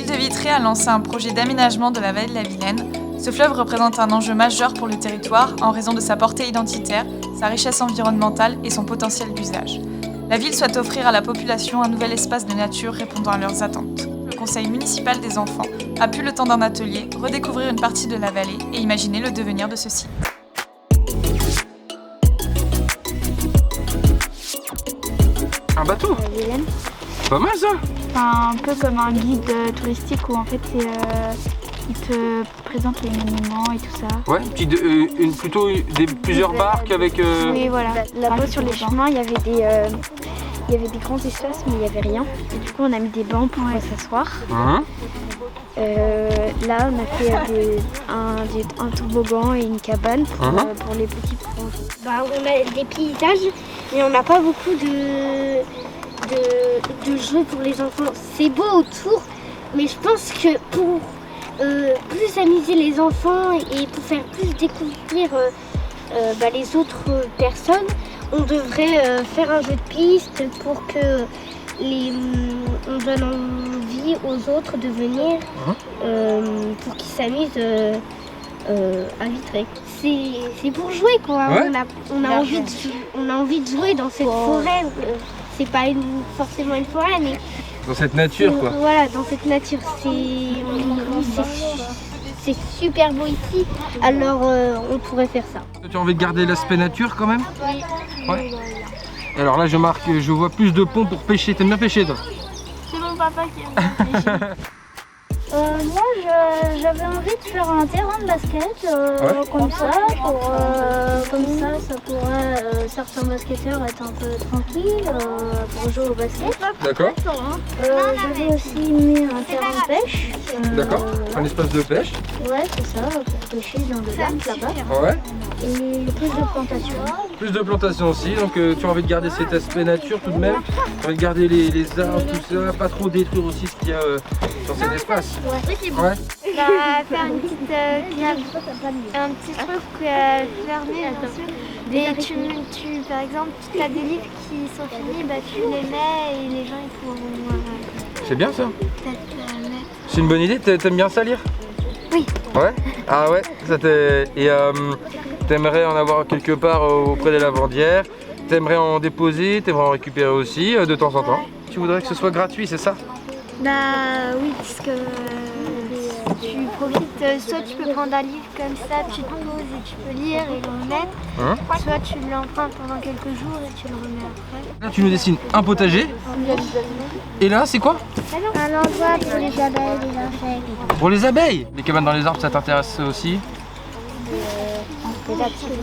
de Vitré a lancé un projet d'aménagement de la vallée de la Vilaine. Ce fleuve représente un enjeu majeur pour le territoire en raison de sa portée identitaire, sa richesse environnementale et son potentiel d'usage. La ville souhaite offrir à la population un nouvel espace de nature répondant à leurs attentes. Le conseil municipal des enfants a pu, le temps d'un atelier, redécouvrir une partie de la vallée et imaginer le devenir de ce site. Un bateau? Pas mal ça. Enfin, un peu comme un guide touristique où en fait il te présente les monuments et tout ça. Ouais, plutôt plusieurs barques avec... Oui, voilà. Là-bas sur les chemins, il y avait des grands espaces mais il n'y avait rien. Et du coup, on a mis des bancs pour s'asseoir. Là, on a fait un toboggan et une cabane pour les petits profs. On a des paysages, mais on n'a pas beaucoup de jeux pour les enfants. C'est beau autour, mais je pense que pour plus amuser les enfants et pour faire plus découvrir les autres personnes, on devrait faire un jeu de piste pour que on donne envie aux autres de venir pour qu'ils s'amusent à Vitré. C'est pour jouer quoi. Ouais. On a envie de jouer dans cette forêt. C'est pas forcément une forêt, mais dans cette nature quoi. Voilà, dans cette nature, c'est super beau ici. Alors on pourrait faire ça. Tu as envie de garder l'aspect nature quand même? Oui. Ouais. Alors là je vois plus de ponts pour pêcher. T'aimes bien pêcher toi? C'est mon papa qui aime pêcher. Moi, j'avais envie de faire un terrain de basket comme ça, ça pourrait certains basketteurs être un peu tranquilles pour jouer au basket. D'accord. J'avais aussi mis un terrain de pêche. D'accord. Un espace de pêche. Ouais, c'est ça, pour pêcher dans le lac là-bas. Ouais. Et plus de plantations. Plus de plantations aussi, donc tu as envie de garder cet aspect nature tout de même. Tu as envie de garder les arbres, tout ça, pas trop détruire aussi ce qu'il y a dans cet espace. Ouais. Faire une petite cave, un petit truc fermé. Et par exemple, tu as des livres qui sont finis, tu les mets et les gens ils pourront C'est bien ça. peut-être mettre. C'est une bonne idée, t'aimes bien ça lire? Oui. Ouais. Ah ouais, et t'aimerais en avoir quelque part auprès des lavandières, t'aimerais en déposer, t'aimerais en récupérer aussi de temps en temps. Tu voudrais que ce soit gratuit, c'est ça? Oui, parce que tu profites, soit tu peux prendre un livre comme ça, tu te poses et tu peux lire et le remettre, soit tu l'empruntes pendant quelques jours et tu le remets après. Là tu nous dessines un potager, et là c'est quoi? Un endroit pour les abeilles, les insectes. Pour les abeilles. Les cabanes dans les arbres, ça t'intéresse aussi? Des activités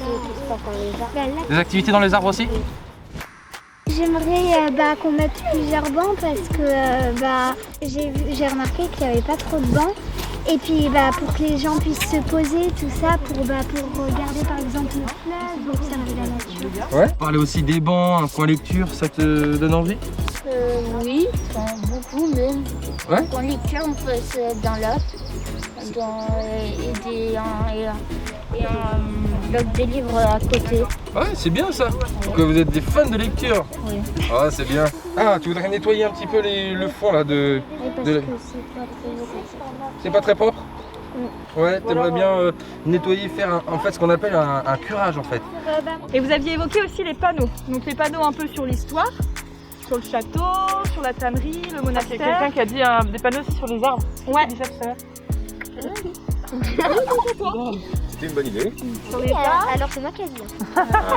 dans les arbres. Des activités dans les arbres aussi? J'aimerais qu'on mette plusieurs bancs parce que j'ai remarqué qu'il n'y avait pas trop de bancs. Et puis pour que les gens puissent se poser, tout ça, pour regarder par exemple le fleuve, observer la nature. Ouais. Parler aussi des bancs, un coin lecture, ça te donne envie? Oui, beaucoup même. Ouais. En lecture, on peut se mettre dans l'autre. Et un bloc de livres à côté. Ouais, c'est bien ça. Donc vous êtes des fans de lecture. Oui. Ah, c'est bien. Ah, tu voudrais nettoyer un petit peu le fond là de... Oui, parce de... que C'est pas très propre? Ouais, t'aimerais bien nettoyer, faire en fait ce qu'on appelle un curage en fait. Et vous aviez évoqué aussi les panneaux. Donc les panneaux un peu sur l'histoire, sur le château, sur la tannerie, le monastère. C'est quelqu'un qui a dit des panneaux aussi sur les arbres. Ouais. Qui a dit ça tout à l'heure. C'était une bonne idée. Sur les arbres. Alors c'est moi qui ai dit.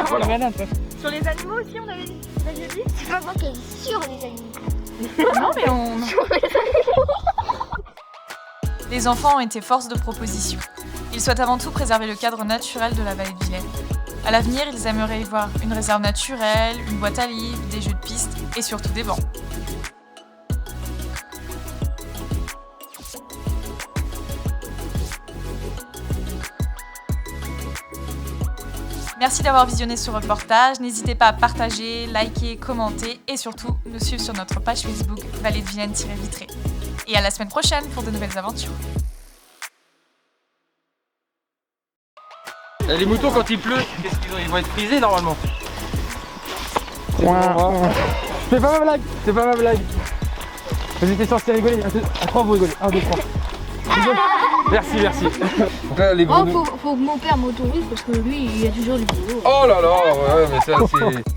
Voilà. Malin, toi. Sur les animaux aussi, on avait dit. C'est pas moi qui ai dit sur les animaux. Non mais on... Les enfants ont été force de proposition. Ils souhaitent avant tout préserver le cadre naturel de la vallée de Vilaine. À l'avenir, ils aimeraient y voir une réserve naturelle, une boîte à livres, des jeux de piste et surtout des bancs. Merci d'avoir visionné ce reportage. N'hésitez pas à partager, liker, commenter et surtout nous suivre sur notre page Facebook Vallée de Vilaine-Vitré. Et à la semaine prochaine pour de nouvelles aventures. Et les moutons quand il pleut, qu'est-ce qu'ils ont? Ils vont être frisés normalement. C'est pas ma blague, c'est pas ma blague. Posez des questions, c'est rigoler. À 3 vous rigolez. 1, 2, 3. Merci, merci. Donc là, les Oh, faut que mon père m'autorise parce que lui, il a toujours du boulot. Oh là là, ouais, mais ça c'est...